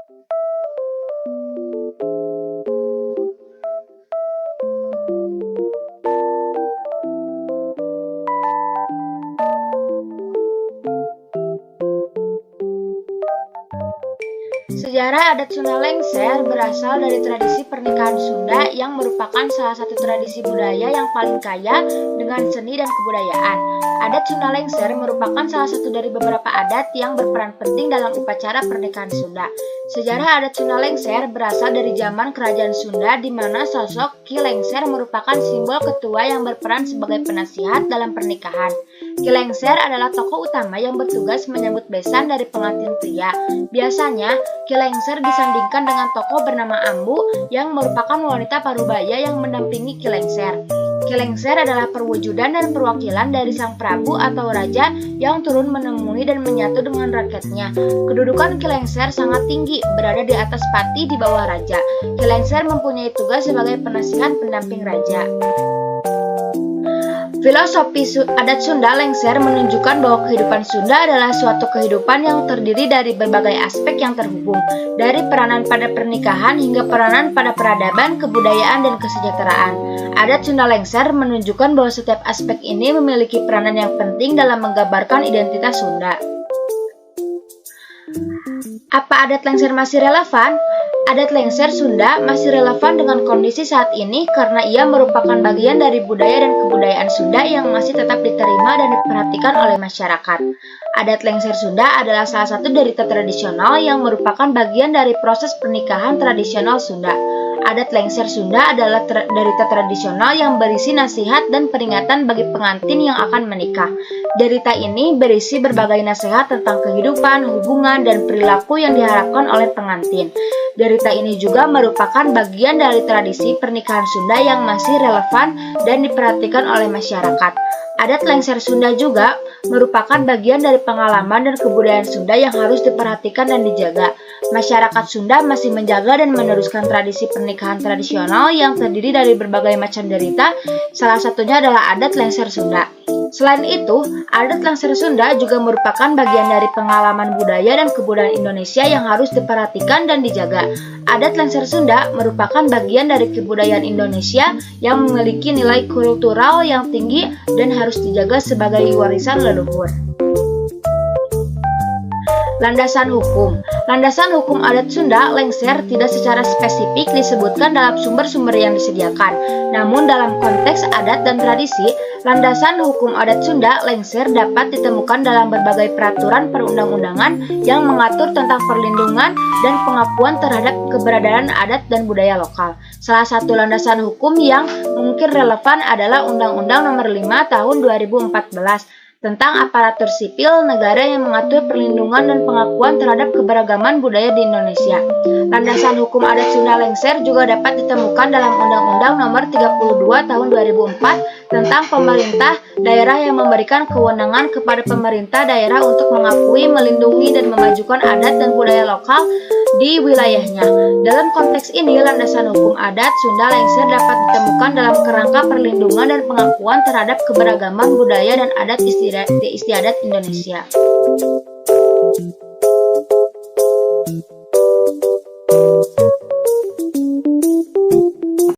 Sejarah adat Sunda Lengser berasal dari tradisi pernikahan Sunda yang merupakan salah satu tradisi budaya yang paling kaya dengan seni dan kebudayaan. Adat Sunda Lengser merupakan salah satu dari beberapa adat yang berperan penting dalam upacara pernikahan Sunda. Sejarah adat Sunda Lengser berasal dari zaman Kerajaan Sunda di mana sosok Ki Lengser merupakan simbol ketua yang berperan sebagai penasihat dalam pernikahan. Ki Lengser adalah tokoh utama yang bertugas menyambut besan dari pengantin pria. Biasanya, Ki Lengser disandingkan dengan tokoh bernama Ambu yang merupakan wanita parubaya yang mendampingi Ki Lengser. Ki Lengser adalah perwujudan dan perwakilan dari sang prabu atau raja yang turun menemui dan menyatu dengan rakyatnya. Kedudukan Ki Lengser sangat tinggi, berada di atas pati di bawah raja. Ki Lengser mempunyai tugas sebagai penasihat pendamping raja. Filosofi adat Sunda Lengser menunjukkan bahwa kehidupan Sunda adalah suatu kehidupan yang terdiri dari berbagai aspek yang terhubung, dari peranan pada pernikahan hingga peranan pada peradaban, kebudayaan, dan kesejahteraan. Adat Sunda Lengser menunjukkan bahwa setiap aspek ini memiliki peranan yang penting dalam menggambarkan identitas Sunda. Apa adat Lengser masih relevan? Adat Lengser Sunda masih relevan dengan kondisi saat ini karena ia merupakan bagian dari budaya dan kebudayaan Sunda yang masih tetap diterima dan diperhatikan oleh masyarakat. Adat Lengser Sunda adalah salah satu dari tradisional yang merupakan bagian dari proses pernikahan tradisional Sunda. Adat Lengser Sunda adalah derita tradisional yang berisi nasihat dan peringatan bagi pengantin yang akan menikah. Derita ini berisi berbagai nasihat tentang kehidupan, hubungan, dan perilaku yang diharapkan oleh pengantin. Derita ini juga merupakan bagian dari tradisi pernikahan Sunda yang masih relevan dan diperhatikan oleh masyarakat. Adat Lengser Sunda juga merupakan bagian dari pengalaman dan kebudayaan Sunda yang harus diperhatikan dan dijaga. Masyarakat Sunda masih menjaga dan meneruskan tradisi pernikahan tradisional yang terdiri dari berbagai macam derita, salah satunya adalah adat Lengser Sunda. Selain itu, adat Lengser Sunda juga merupakan bagian dari pengalaman budaya dan kebudayaan Indonesia yang harus diperhatikan dan dijaga. Adat Lengser Sunda merupakan bagian dari kebudayaan Indonesia yang memiliki nilai kultural yang tinggi dan harus dijaga sebagai warisan leluhur. Landasan hukum. Landasan hukum adat Sunda Lengser tidak secara spesifik disebutkan dalam sumber-sumber yang disediakan. Namun dalam konteks adat dan tradisi, landasan hukum adat Sunda Lengser dapat ditemukan dalam berbagai peraturan perundang-undangan yang mengatur tentang perlindungan dan pengakuan terhadap keberadaan adat dan budaya lokal. Salah satu landasan hukum yang mungkin relevan adalah Undang-Undang Nomor 5 Tahun 2014 tentang aparatur sipil negara yang mengatur perlindungan dan pengakuan terhadap keberagaman budaya di Indonesia. Landasan hukum adat Sunda Lengser juga dapat ditemukan dalam Undang-Undang Nomor 32 Tahun 2004 tentang pemerintah daerah yang memberikan kewenangan kepada pemerintah daerah untuk mengakui, melindungi, dan memajukan adat dan budaya lokal di wilayahnya. Dalam konteks ini, landasan hukum adat Sunda Lengser dapat ditemukan dalam kerangka perlindungan dan pengakuan terhadap keberagaman budaya dan adat istiadat Indonesia.